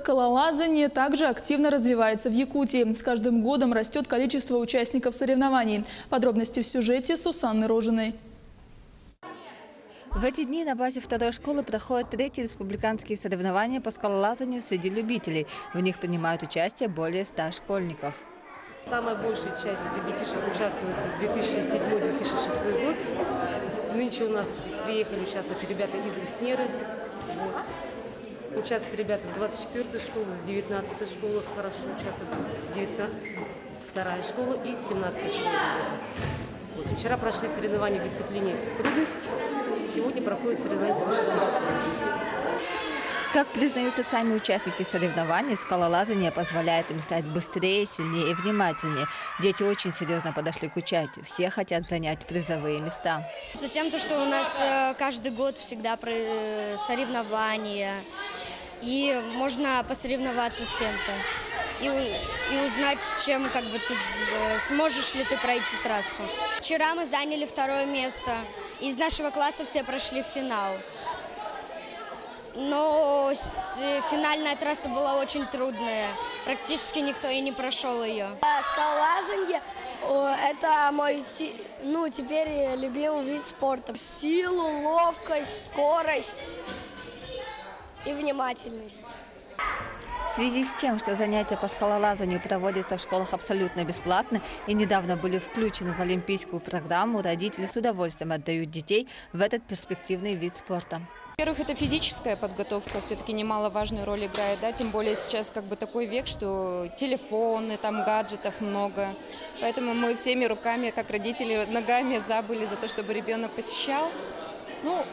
Скалолазание также активно развивается в Якутии. С каждым годом растет количество участников соревнований. Подробности в сюжете Сусанны Рожиной. В эти дни на базе второй школы проходят третьи республиканские соревнования по скалолазанию среди любителей. В них принимают участие более 100 школьников. Самая большая часть ребятишек участвует в 2007-2006 год. Нынче у нас приехали участвовать ребята из Уснеры. Участвуют ребята с 24-й школы, с 19-й школы. Хорошо участвуют 2-я школа и 17-я школа. Вчера прошли соревнования в дисциплине трудность. Сегодня проходят соревнования в дисциплине скорость. Как признаются сами участники соревнований, скалолазание позволяет им стать быстрее, сильнее и внимательнее. Дети очень серьезно подошли к участию. Все хотят занять призовые места. Затем то, что у нас каждый год всегда соревнования. И можно посоревноваться с кем-то. И узнать, чем ты сможешь ли ты пройти трассу. Вчера мы заняли 2-е место. Из нашего класса все прошли в финал. Но финальная трасса была очень трудная. Практически никто и не прошел ее. Скалолазание – это мой теперь любимый вид спорта. Силу, ловкость, скорость и внимательность. В связи с тем, что занятия по скалолазанию проводятся в школах абсолютно бесплатно и недавно были включены в олимпийскую программу, родители с удовольствием отдают детей в этот перспективный вид спорта. Во-первых, это физическая подготовка, все-таки немаловажную роль играет, да, тем более сейчас такой век, что телефоны, гаджетов много. Поэтому мы всеми руками, как родители, ногами забыли за то, чтобы ребенок посещал.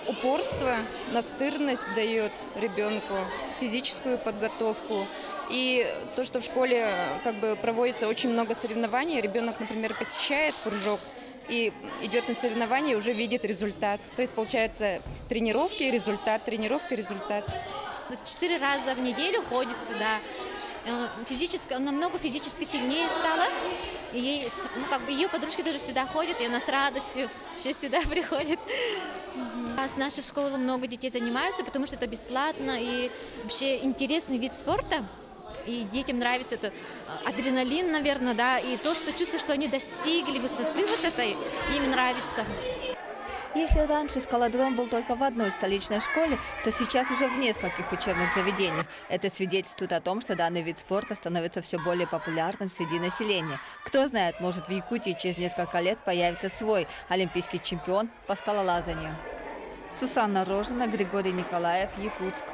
Упорство, настырность дает ребенку, физическую подготовку. И то, что в школе проводится очень много соревнований, ребенок, например, посещает кружок и идет на соревнования и уже видит результат. То есть получается тренировки и результат, тренировка и результат. 4 раза в неделю ходит сюда. Намного физически сильнее стала. И ее подружки тоже сюда ходят, и она с радостью все сюда приходит. С нашей школы много детей занимаются, потому что это бесплатно и вообще интересный вид спорта. И детям нравится это адреналин, наверное, да, и то, что чувствуют, что они достигли высоты этой, им нравится. Если раньше скалодром был только в одной столичной школе, то сейчас уже в нескольких учебных заведениях. Это свидетельствует о том, что данный вид спорта становится все более популярным среди населения. Кто знает, может, в Якутии через несколько лет появится свой олимпийский чемпион по скалолазанию. Сусанна Рожина, Григорий Николаев, Якутск.